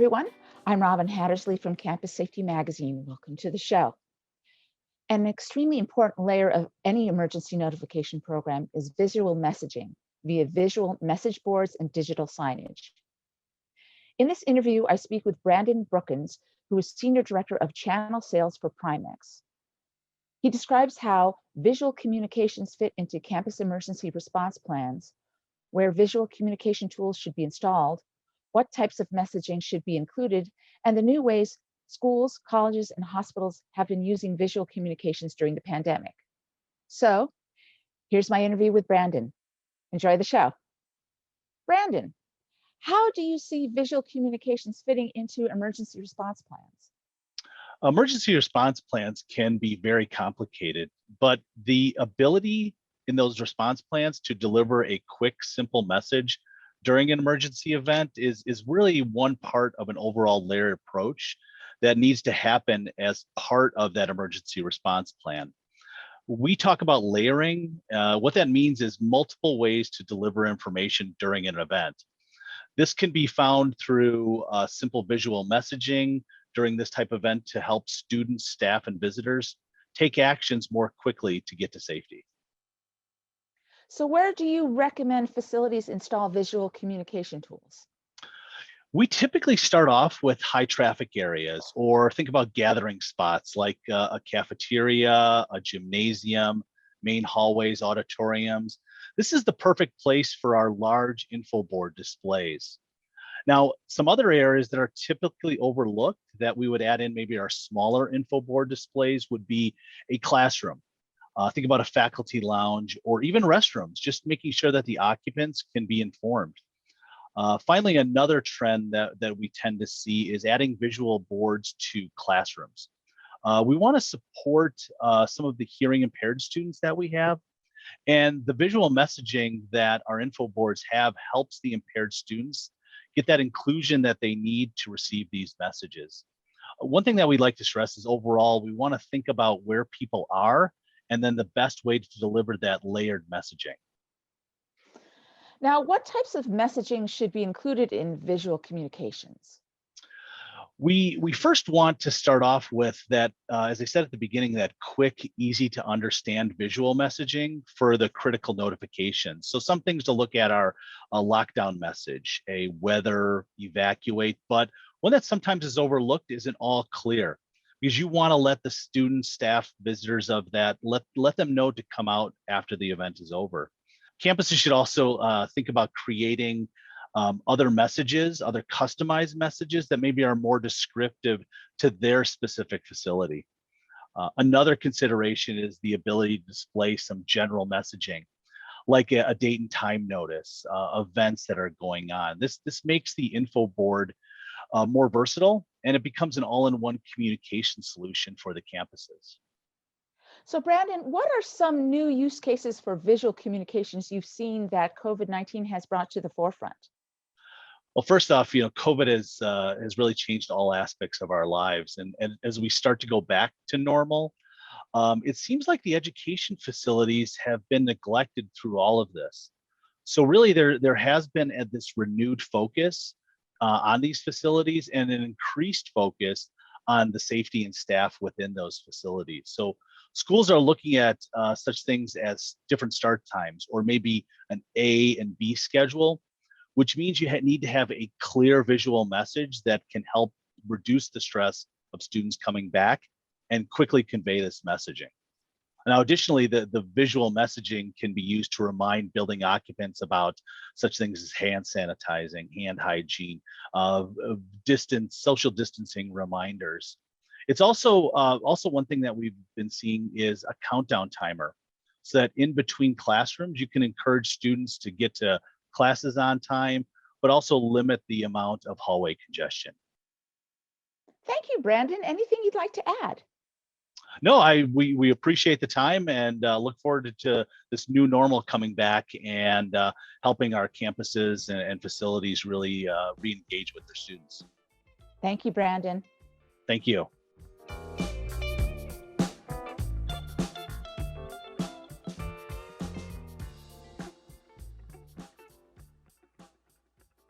everyone. I'm Robin Hattersley from Campus Safety Magazine. Welcome to the show. An extremely important layer of any emergency notification program is visual messaging via visual message boards and digital signage. In this interview, I speak with Brandon Brookins, who is Senior Director of Channel Sales for Primex. He describes how visual communications fit into campus emergency response plans, where visual communication tools should be installed, what types of messaging should be included, and the new ways schools, colleges, and hospitals have been using visual communications during the pandemic. So here's my interview with Brandon. Enjoy the show. Brandon, how do you see visual communications fitting into emergency response plans? Emergency response plans can be very complicated, but the ability in those response plans to deliver a quick, simple message during an emergency event is really one part of an overall layered approach that needs to happen as part of that emergency response plan. We talk about layering. What that means is multiple ways to deliver information during an event. This can be found through simple visual messaging during this type of event to help students, staff, and visitors take actions more quickly to get to safety. So where do you recommend facilities install visual communication tools? We typically start off with high traffic areas, or think about gathering spots like a cafeteria, a gymnasium, main hallways, auditoriums. This is the perfect place for our large info board displays. Now, some other areas that are typically overlooked that we would add in maybe our smaller info board displays would be a classroom. Think about a faculty lounge or even restrooms, just making sure that the occupants can be informed. Finally, another trend that we tend to see is adding visual boards to classrooms. We want to support some of the hearing impaired students that we have, and the visual messaging that our info boards have helps the impaired students get that inclusion that they need to receive these messages. One thing that we'd like to stress is overall, we want to think about where people are and then the best way to deliver that layered messaging. Now, what types of messaging should be included in visual communications? We first want to start off with that, as I said at the beginning, that quick, easy to understand visual messaging for the critical notifications. So some things to look at are a lockdown message, a weather, evacuate, but one that sometimes is overlooked isn't all clear, because you want to let the students, staff, visitors of that, let them know to come out after the event is over. Campuses should also think about creating other messages, other customized messages that maybe are more descriptive to their specific facility. Another consideration is the ability to display some general messaging, like a date and time notice, events that are going on. This makes the info board more versatile, and it becomes an all-in-one communication solution for the campuses. So Brandon, what are some new use cases for visual communications you've seen that COVID-19 has brought to the forefront? Well, first off, COVID has really changed all aspects of our lives, and as we start to go back to normal, it seems like the education facilities have been neglected through all of this. So really, there has been this renewed focus on these facilities and an increased focus on the safety and staff within those facilities. So schools are looking at such things as different start times, or maybe an A and B schedule, which means you need to have a clear visual message that can help reduce the stress of students coming back and quickly convey this messaging. Now, additionally, the visual messaging can be used to remind building occupants about such things as hand sanitizing, hand hygiene, social distancing reminders. It's also one thing that we've been seeing is a countdown timer, so that in between classrooms, you can encourage students to get to classes on time, but also limit the amount of hallway congestion. Thank you, Brandon. Anything you'd like to add? No, we appreciate the time and look forward to this new normal coming back and helping our campuses and facilities really re-engage with their students. Thank you, Brandon. Thank you.